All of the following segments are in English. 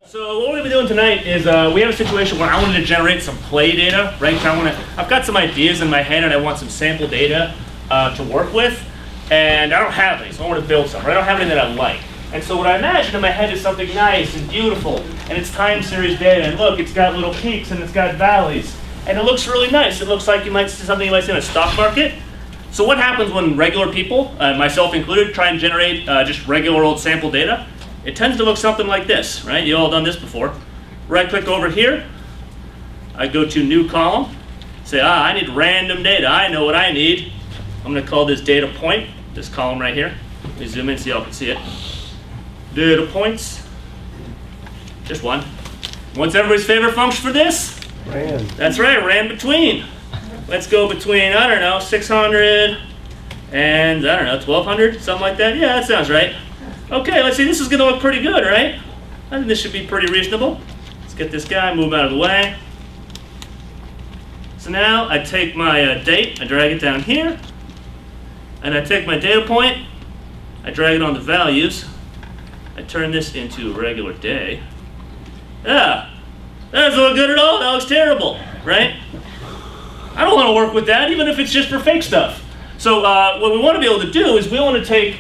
So what we're going to be doing tonight is we have a situation where I wanted to generate some play data, right? I've got some ideas in my head and I want some sample data to work with, and I don't have any, so I want to build some. Right? I don't have any that I like. And so what I imagine in my head is something nice and beautiful, and it's time series data, and look, it's got little peaks and it's got valleys, and it looks really nice. It looks like you might see something you might see in a stock market. So what happens when regular people, myself included, try and generate just regular old sample data? It tends to look something like this, right? You all done this before. Right-click over here. I go to New Column. Say, I need random data. I know what I need. I'm going to call this data point, this column right here. Let me zoom in so y'all can see it. Data points. Just one. What's everybody's favorite function for this? Ran. That's right, ran between. Let's go between, I don't know, 600 and, I don't know, 1200, something like that. Yeah, that sounds right. Okay, let's see, this is going to look pretty good, right? I think this should be pretty reasonable. Let's get this guy, move out of the way. So now I take my date, I drag it down here, and I take my data point, I drag it on the values, I turn this into a regular day. Yeah, that doesn't look good at all, that looks terrible, right? I don't want to work with that, even if it's just for fake stuff. So what we want to be able to do is we want to take,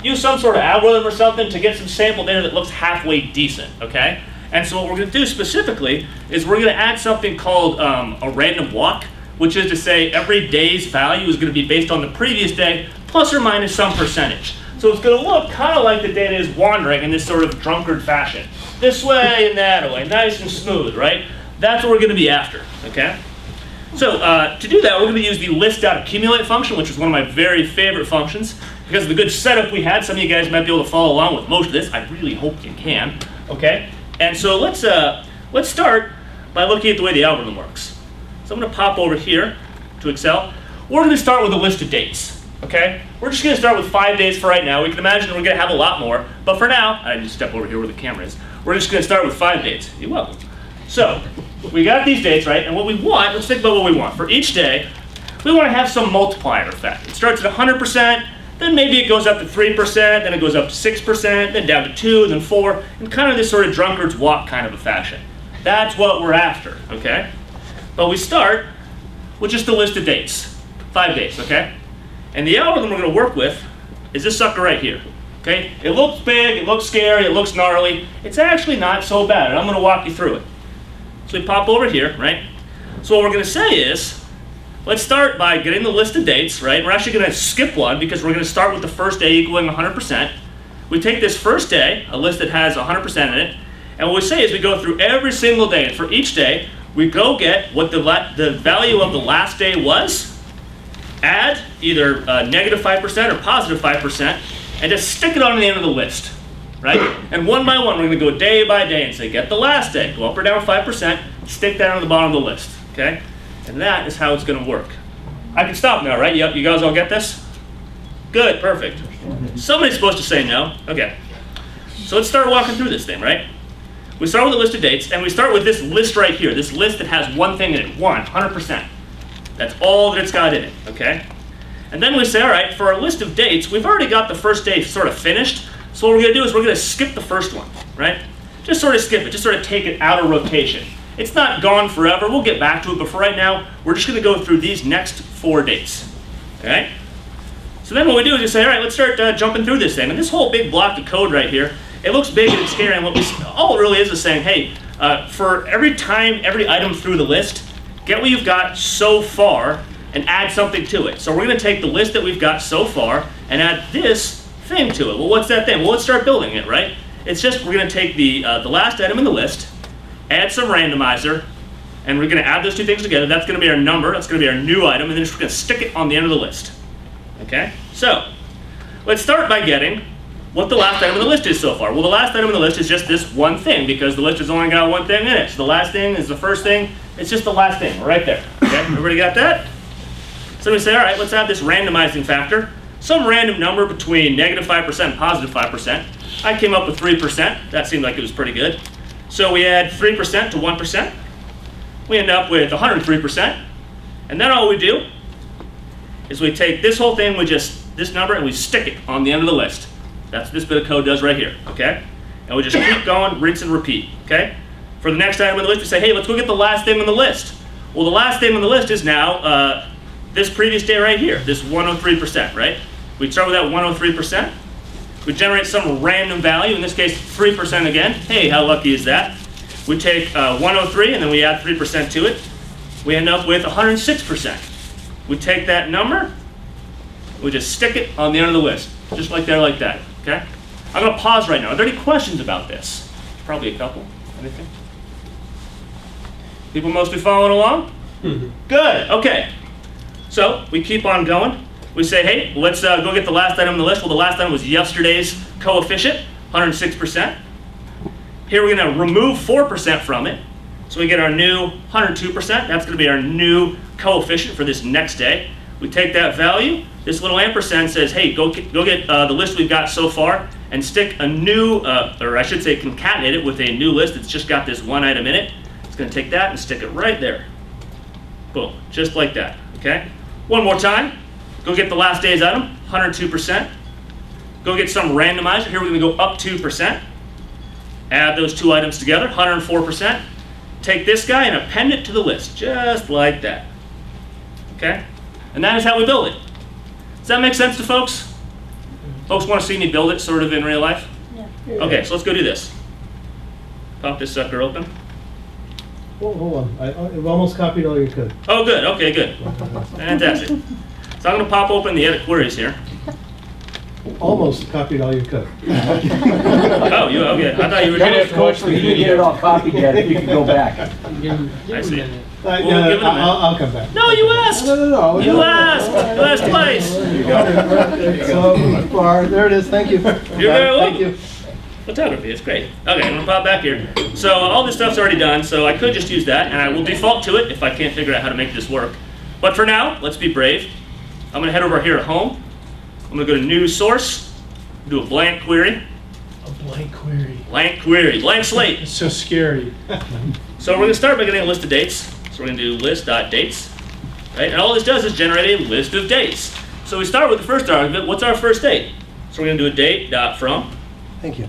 use some sort of algorithm or something to get some sample data that looks halfway decent, okay? And so what we're going to do specifically is we're going to add something called a random walk, which is to say every day's value is going to be based on the previous day plus or minus some percentage. So it's going to look kind of like the data is wandering in this sort of drunkard fashion. This way and that way, nice and smooth, right? That's what we're going to be after, okay? So to do that, we're going to use the List.Accumulate function, which is one of my very favorite functions. Because of the good setup we had, some of you guys might be able to follow along with most of this. I really hope you can, okay? And so let's start by looking at the way the algorithm works. So I'm going to pop over here to Excel. We're going to start with a list of dates, okay? We're just going to start with 5 days for right now. We can imagine we're going to have a lot more, but for now, I need to step over here where the camera is. We're just going to start with 5 dates. You're welcome. So we got these dates, right? And what we want, let's think about what we want. For each day, we want to have some multiplier effect. It starts at 100%. Then maybe it goes up to 3%, then it goes up to 6%, then down to 2, then 4, and kind of this sort of drunkard's walk kind of a fashion. That's what we're after, okay? But we start with just a list of dates, 5 days, okay? And the algorithm we're going to work with is this sucker right here, okay? It looks big, it looks scary, it looks gnarly. It's actually not so bad, and I'm going to walk you through it. So we pop over here, right? So what we're going to say is, let's start by getting the list of dates, right? We're actually going to skip one because we're going to start with the first day equaling 100%. We take this first day, a list that has 100% in it, and what we say is we go through every single day, and for each day, we go get what the value of the last day was, add either negative 5% or positive 5%, and just stick it on the end of the list, right? And one by one, we're going to go day by day and say, get the last day, go up or down 5%, stick that on the bottom of the list, okay? And that is how it's going to work. I can stop now, right? You guys all get this? Good, perfect. Somebody's supposed to say no. Okay. So let's start walking through this thing, right? We start with a list of dates, and we start with this list right here, this list that has one thing in it, 100%. That's all that it's got in it, okay? And then we say, all right, for our list of dates, we've already got the first day sort of finished, so what we're going to do is we're going to skip the first one, right? Just sort of skip it, just sort of take it out of rotation. It's not gone forever, we'll get back to it, but for right now, we're just going to go through these next 4 dates, okay? So then what we do is just say, all right, let's start jumping through this thing. And this whole big block of code right here, it looks big and it's scary, and all it really is saying, hey, for every item through the list, get what you've got so far and add something to it. So we're going to take the list that we've got so far and add this thing to it. Well, what's that thing? Well, let's start building it, right? It's just we're going to take the last item in the list, add some randomizer, and we're going to add those two things together. That's going to be our number, that's going to be our new item, and then we're going to stick it on the end of the list. Okay? So, let's start by getting what the last item on the list is so far. Well, the last item on the list is just this one thing, because the list has only got one thing in it. So the last thing is the first thing, it's just the last thing, right there. Okay? Everybody got that? So we say, all right, let's add this randomizing factor, some random number between negative 5% and positive 5%. I came up with 3%. That seemed like it was pretty good. So we add 3% to 1%. We end up with 103%. And then all we do is we take this whole thing, we just this number and we stick it on the end of the list. That's what this bit of code does right here, okay? And we just keep going, rinse and repeat, okay? For the next item on the list, we say, hey, let's go get the last thing on the list. Well, the last thing on the list is now this previous day right here, this 103%, right? We start with that 103%. We generate some random value, in this case 3% again. Hey, how lucky is that? We take 103 and then we add 3% to it. We end up with 106%. We take that number, we just stick it on the end of the list, just like there, like that, okay? I'm gonna pause right now. Are there any questions about this? Probably a couple, anything? People mostly following along? Good, okay. So we keep on going. We say, hey, let's go get the last item on the list. Well, the last item was yesterday's coefficient, 106%. Here we're gonna remove 4% from it. So we get our new 102%. That's gonna be our new coefficient for this next day. We take that value. This little ampersand says, hey, go get the list we've got so far and stick a new, or I should say concatenate it with a new list that's just got this one item in it. It's gonna take that and stick it right there. Boom, just like that, okay? One more time. Go get the last day's item, 102%. Go get some randomizer. Here we're gonna go up 2%. Add those two items together, 104%. Take this guy and append it to the list, just like that. Okay? And that is how we build it. Does that make sense to folks? Folks want to see me build it sort of in real life? Yeah. Okay, so let's go do this. Pop this sucker open. Hold on. I've almost copied all your code. Oh, good. Okay, good. Fantastic. So I'm going to pop open the edit queries here. Almost copied all your code. Oh, you okay? I thought you were doing it. Coach, we didn't get it all copied yet. If you could go back. I see. Yeah, We'll give it a minute. I'll come back. No, you asked. No. You asked. Last place. So far, there it is. Thank you. You're very welcome. Thank you. Photography, it's great. Okay, I'm gonna pop back here. So all this stuff's already done, so I could just use that, and I will default to it if I can't figure out how to make this work. But for now, let's be brave. I'm gonna head over here at home. I'm gonna go to New Source, do a blank query. A blank query. Blank query, blank slate. It's so scary. So we're gonna start by getting a list of dates. So we're gonna do list.dates, right? And all this does is generate a list of dates. So we start with the first argument. What's our first date? So we're gonna do a date.from. Thank you.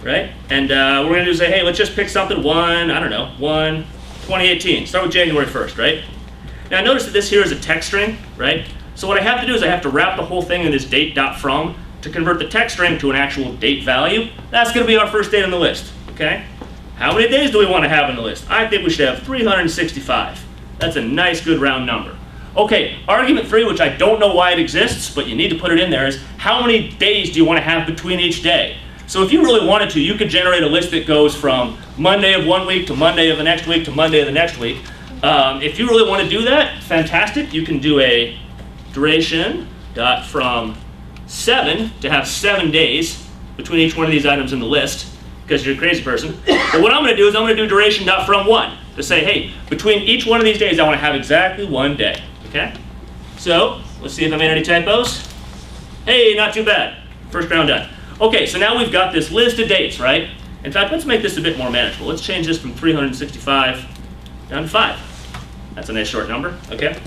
Right? And we're gonna do say, hey, let's just pick something 2018. Start with January 1st, right? Now notice that this here is a text string, right? So what I have to do is I have to wrap the whole thing in this date.from to convert the text string to an actual date value. That's gonna be our first date on the list, okay? How many days do we wanna have on the list? I think we should have 365. That's a nice, good round number. Okay, argument 3, which I don't know why it exists, but you need to put it in there, is how many days do you wanna have between each day? So if you really wanted to, you could generate a list that goes from Monday of one week to Monday of the next week to Monday of the next week. If you really want to do that, fantastic. You can do a duration.from 7 to have 7 days between each one of these items in the list, because you're a crazy person. But what I'm going to do is I'm going to do duration.from 1 to say, hey, between each one of these days, I want to have exactly 1 day. Okay? So let's see if I made any typos. Hey, not too bad. First round done. Okay, so now we've got this list of dates, right? In fact, let's make this a bit more manageable. Let's change this from 365 down to 5. That's a nice short number, okay?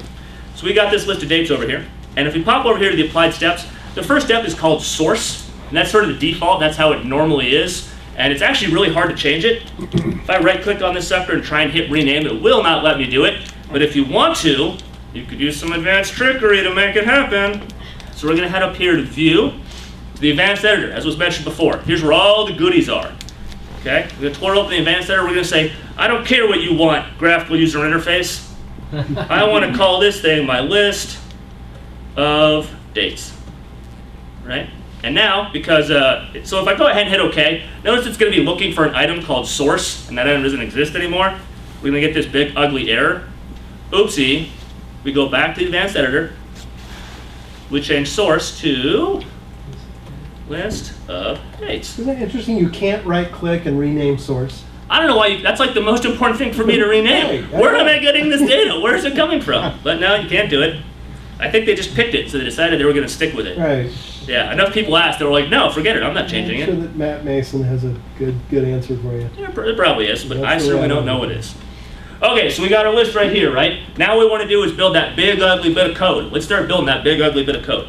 So we got this list of dates over here. And if we pop over here to the applied steps, the first step is called source. And that's sort of the default. That's how it normally is. And it's actually really hard to change it. If I right-click on this sucker and try and hit rename, it will not let me do it. But if you want to, you could use some advanced trickery to make it happen. So we're going to head up here to View. The advanced editor, as was mentioned before. Here's where all the goodies are. Okay? We're going to twirl open the advanced editor. We're going to say, I don't care what you want, graphical user interface. I want to call this thing my list of dates. Right? And now, because, so if I go ahead and hit OK, notice it's going to be looking for an item called source, and that item doesn't exist anymore. We're going to get this big, ugly error. Oopsie. We go back to the advanced editor. We change source to list of dates. Isn't that interesting? You can't right-click and rename source. I don't know why, that's like the most important thing for me to rename. Where am I getting this data? Where is it coming from? But no, you can't do it. I think they just picked it, so they decided they were going to stick with it. Right. Yeah, enough people asked, they were like, no, forget it, I'm not changing I'm sure it. that Matt Mason has a good answer for you. Yeah, it probably is, but That's I the certainly way I don't know know what it is. Okay, so we got our list right here, right? Now what we want to do is build that big, ugly bit of code. Let's start building that big, ugly bit of code.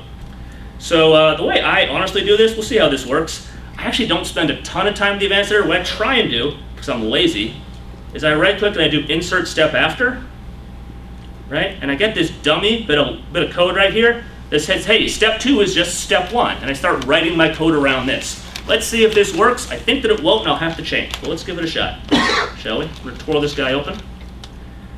So the way I honestly do this, we'll see how this works. I actually don't spend a ton of time with the advanced editor. What I try and do, because I'm lazy, is I right click and I do insert step after, right? And I get this dummy bit of code right here that says, hey, step 2 is just step 1. And I start writing my code around this. Let's see if this works. I think that it won't, and I'll have to change. But let's give it a shot, shall we? We're gonna twirl this guy open.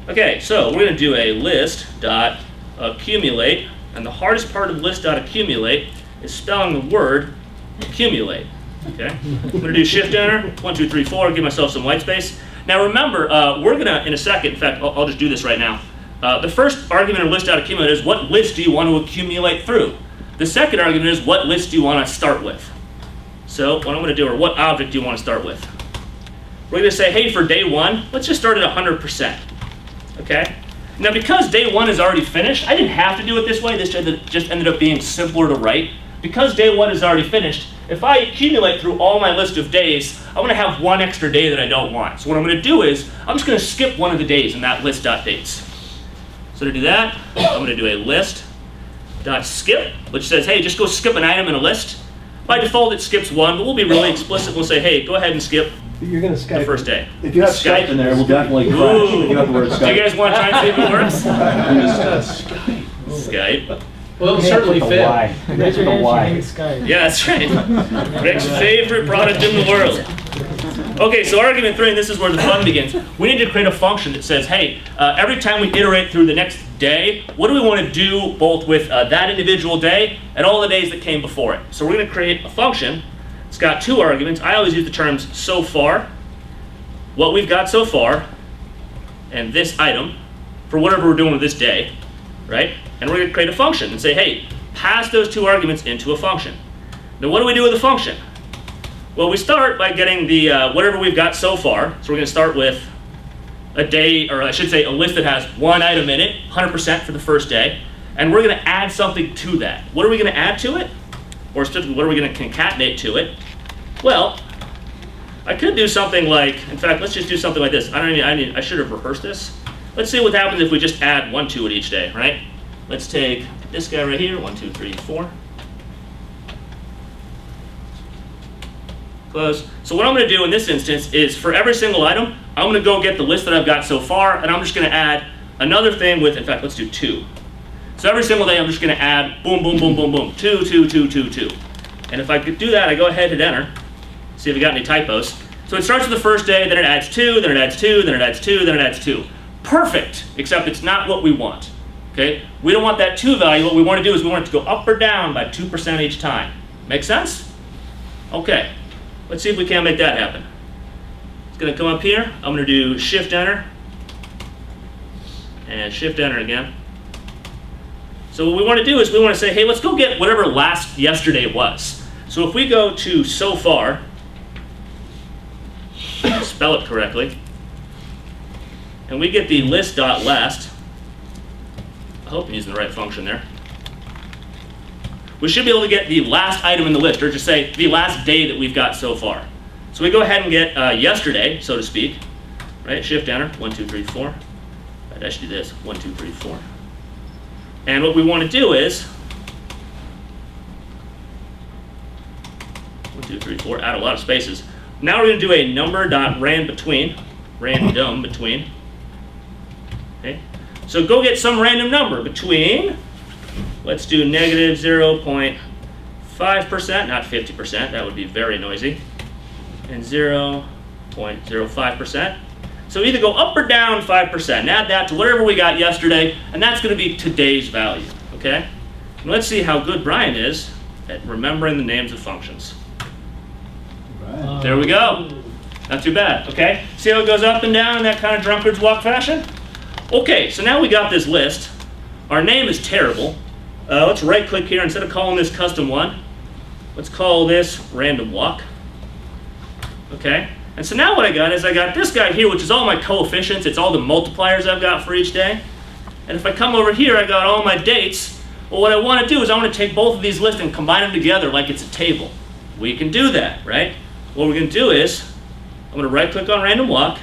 Okay, so we're gonna do a list.accumulate, and the hardest part of list.accumulate is spelling the word accumulate. Okay, I'm gonna do Shift Enter, 1, 2, 3, 4, give myself some white space. Now remember, we're gonna, in a second, in fact, I'll just do this right now. The first argument of list.accumulate is what list do you want to accumulate through? The second argument is what list do you want to start with? So what I'm going to do, or what object do you want to start with? We're going to say, hey, for day 1, let's just start at 100%. Okay? Now because day 1 is already finished, I didn't have to do it this way. This just ended up being simpler to write. Because day 1 is already finished, if I accumulate through all my list of days, I'm going to have one extra day that I don't want. So what I'm going to do is, I'm just going to skip one of the days in that list.dates. So to do that, I'm going to do a list.skip, which says, hey, just go skip an item in a list. By default, it skips 1, but we'll be really explicit. We'll say, hey, go ahead and skip You're going to Skype the first day. If you have Skype in there, we'll definitely crash. If you have the word Do Skype. you guys want to try and see if it works? Skype. Well, it'll certainly With a fit. Y. Raise your With a hand Y. if you hate Skype. Yeah, that's right. Rick's favorite product in the world. Okay, so argument 3, and this is where the fun begins. We need to create a function that says, hey, every time we iterate through the next day, what do we want to do both with that individual day and all the days that came before it? So we're going to create a function. It's got 2 arguments. I always use the terms so far, what we've got so far, and this item for whatever we're doing with this day, right? And we're going to create a function and say, hey, pass those 2 arguments into a function. Now what do we do with the function? Well, we start by getting the whatever we've got so far. So we're going to start with a day, or I should say a list that has 1 item in it, 100% for the first day. And we're going to add something to that. What are we going to add to it? Or specifically, what are we going to concatenate to it? Well, I could do something like, in fact, let's just do something like this. I should have rehearsed this. Let's see what happens if we just add 1 to it each day, right? Let's take this guy right here, 1, 2, 3, 4. Close. So what I'm going to do in this instance is for every single item, I'm going to go get the list that I've got so far, and I'm just going to add another thing with, in fact, let's do 2. So every single day, I'm just going to add boom, boom, boom, boom, boom, 2, 2, 2, 2, 2. And if I could do that, I go ahead and hit enter, see if we got any typos. So it starts with the first day, then it adds 2, then it adds 2, then it adds 2, then it adds 2. Perfect, except it's not what we want. Okay? We don't want that 2 value. What we want to do is we want it to go up or down by 2% each time. Make sense? Okay. Let's see if we can make that happen. It's going to come up here. I'm going to do Shift Enter and Shift Enter again. So what we want to do is we want to say, hey, let's go get whatever last yesterday was. So if we go to so far, spell it correctly, and we get the list.last. I hope I'm using the right function there. We should be able to get the last item in the list, or just say the last day that we've got so far. So we go ahead and get yesterday, so to speak, right? Shift Enter, 1, 2, 3, 4. I should do this, 1, 2, 3, 4. And what we want to do is 1, 2, 3, 4. Add a lot of spaces. Now we're going to do a random between. Okay. So go get some random number between. Let's do negative 0.5%, not 50%, that would be very noisy, and 0.05%. So either go up or down 5%, and add that to whatever we got yesterday, and that's going to be today's value, okay? And let's see how good Brian is at remembering the names of functions. Right. There we go. Not too bad, okay? See how it goes up and down in that kind of drunkard's walk fashion? Okay, so now we got this list. Our name is terrible. Let's right click here, instead of calling this custom one, let's call this random walk. Okay, and so now what I got is I got this guy here, which is all my coefficients, it's all the multipliers I've got for each day. And if I come over here, I got all my dates. Well, what I want to do is I want to take both of these lists and combine them together like it's a table. We can do that, right? What we're going to do is, I'm going to right click on random walk,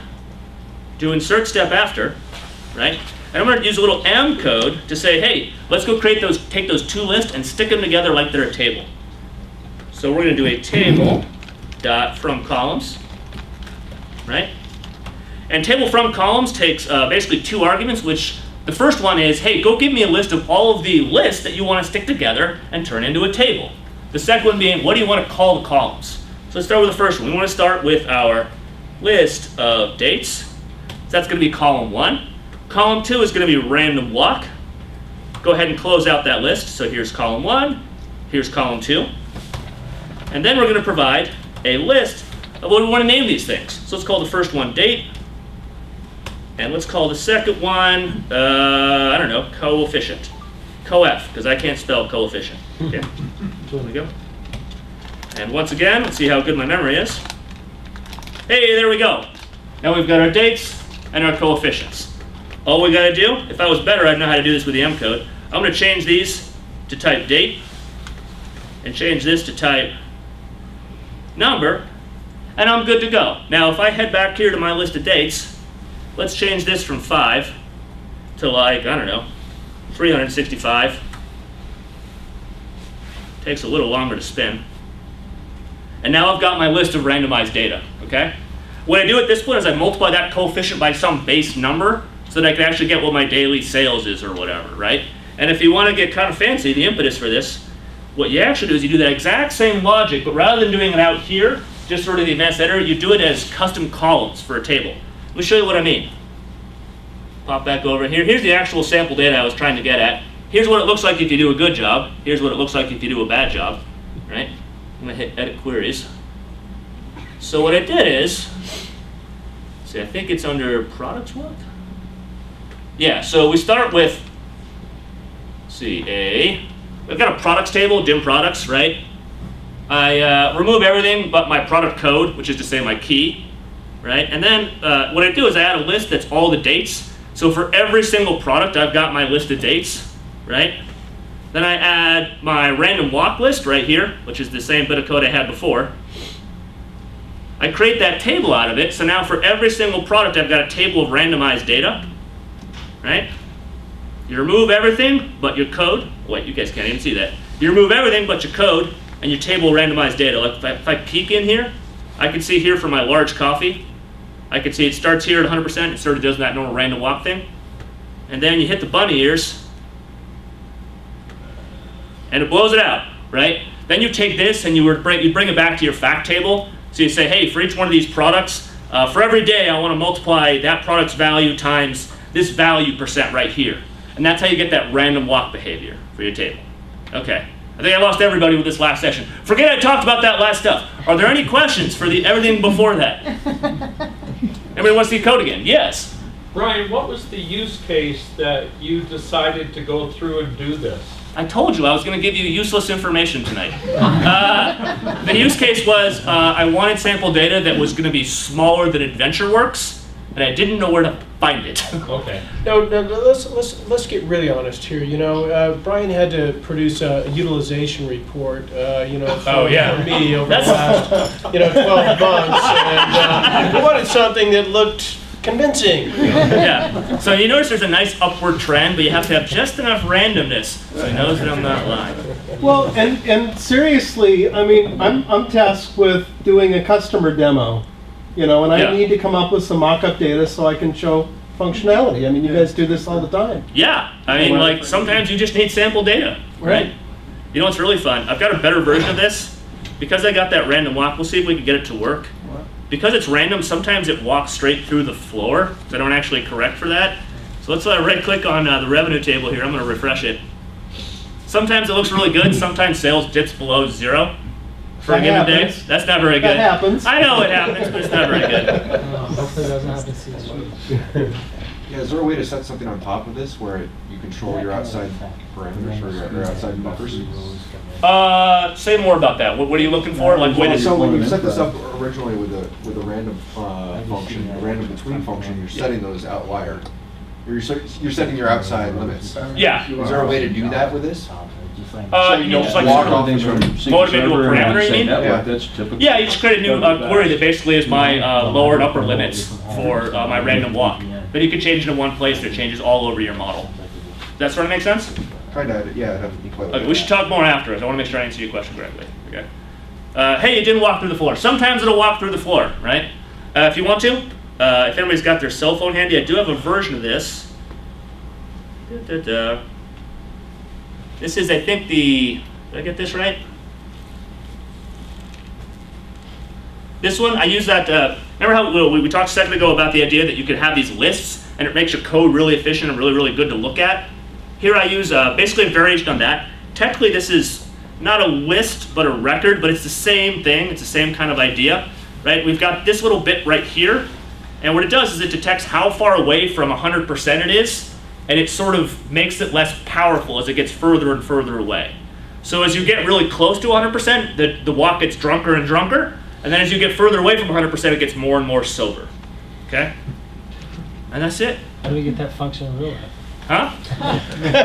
do insert step after, right? And I'm going to use a little M code to say, hey, let's go take those two lists and stick them together like they're a table. So we're going to do a table dot from columns, right? And table from columns takes basically two arguments, which the first one is, hey, go give me a list of all of the lists that you want to stick together and turn into a table. The second one being, what do you want to call the columns? So let's start with the first one. We want to start with our list of dates. So that's going to be column 1. Column 2 is going to be random walk. Go ahead and close out that list. So here's column 1, here's column 2. And then we're going to provide a list of what we want to name these things. So let's call the first one date. And let's call the second one, I don't know, coefficient. Coef, because I can't spell coefficient. Okay, there we go. And once again, let's see how good my memory is. Hey, there we go. Now we've got our dates and our coefficients. All we got to do, if I was better, I'd know how to do this with the M code. I'm going to change these to type date and change this to type number, and I'm good to go. Now, if I head back here to my list of dates, let's change this from 5 to like, I don't know, 365. Takes a little longer to spin. And now I've got my list of randomized data, okay? What I do at this point is I multiply that coefficient by some base number so that I can actually get what my daily sales is or whatever, right? And if you want to get kind of fancy, the impetus for this, what you actually do is you do that exact same logic, but rather than doing it out here, just sort of the advanced editor, you do it as custom columns for a table. Let me show you what I mean. Pop back over here. Here's the actual sample data I was trying to get at. Here's what it looks like if you do a good job. Here's what it looks like if you do a bad job, right? I'm going to hit edit queries. So what I did is, see, I think it's under products what? Yeah, so we start with, we've got a products table, dim products, right? I remove everything but my product code, which is to say my key, right? And then what I do is I add a list that's all the dates. So for every single product, I've got my list of dates, right? Then I add my random walk list right here, which is the same bit of code I had before. I create that table out of it, so now for every single product, I've got a table of randomized data, right? You remove everything but your code. Wait, you guys can't even see that. You remove everything but your code and your table of randomized data. Like if I peek in here, I can see here for my large coffee, I can see it starts here at 100%, it sort of does that normal random walk thing. And then you hit the bunny ears, and it blows it out, right? Then you take this and you bring it back to your fact table. So you say, hey, for each one of these products, for every day I want to multiply that product's value times this value percent right here. And that's how you get that random walk behavior for your table. Okay, I think I lost everybody with this last session. Forget I talked about that last stuff. Are there any questions for everything before that? Anybody want to see code again? Yes. Brian, what was the use case that you decided to go through and do this? I told you I was going to give you useless information tonight. The use case was I wanted sample data that was going to be smaller than AdventureWorks, and I didn't know where to find it. Okay. No, let's get really honest here. You know, Brian had to produce a utilization report. You know, for me over the last 12 months, and we wanted something that looked convincing. Yeah. So you notice there's a nice upward trend, but you have to have just enough randomness so he knows that I'm not lying. Well, and seriously, I mean, I'm tasked with doing a customer demo, you know, and I need to come up with some mock-up data so I can show functionality. I mean, you guys do this all the time. Yeah. I mean, like, sometimes you just need sample data, right? You know what's really fun? I've got a better version of this. Because I got that random walk, we'll see if we can get it to work. Because it's random, sometimes it walks straight through the floor, so I don't actually correct for that. So let's right-click on the revenue table here. I'm going to refresh it. Sometimes it looks really good. Sometimes sales dips below 0 for a given day. That's not very good. That happens. I know it happens, but it's not very good. Hopefully it doesn't happen to CSG. Yeah, is there a way to set something on top of this where you control your outside parameters or your outside buffers? Say more about that. What are you looking for? Like, So when you set this up originally with a random function, a random between function, you're setting those outlier. You're setting your outside limits. Yeah. Is there a way to do that with this? You know, just like walk sort of on things from SQL motivate to a Server and parameter, you say mean? network, Yeah. that's typical. Yeah, you just create a new query that basically is my lower and upper limits for my random walk. Then you can change it in one place, and it changes all over your model. Does that sort of make sense? Kinda, yeah, I'd have to play with Okay, it. we should talk more after. I want to make sure I answer your question correctly. Okay. Hey, it didn't walk through the floor. Sometimes it'll walk through the floor, right? If you want to, if anybody's got their cell phone handy, I do have a version of this. This is, I think, did I get this right? This one, I use that, remember how we talked a second ago about the idea that you could have these lists and it makes your code really efficient and really, really good to look at? Here I use basically a variation on that. Technically this is not a list, but a record, but it's the same thing. It's the same kind of idea, right? We've got this little bit right here, and what it does is it detects how far away from 100% it is, and it sort of makes it less powerful as it gets further and further away. So as you get really close to 100%, the walk gets drunker and drunker, and then as you get further away from 100%, it gets more and more sober, okay? And that's it. How do we get that function in real life? Huh?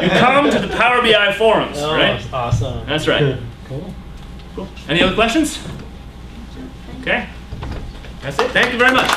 You come to the Power BI forums, Oh, right? awesome. That's right. Cool. Cool. Any other questions? Okay. That's it. Thank you very much.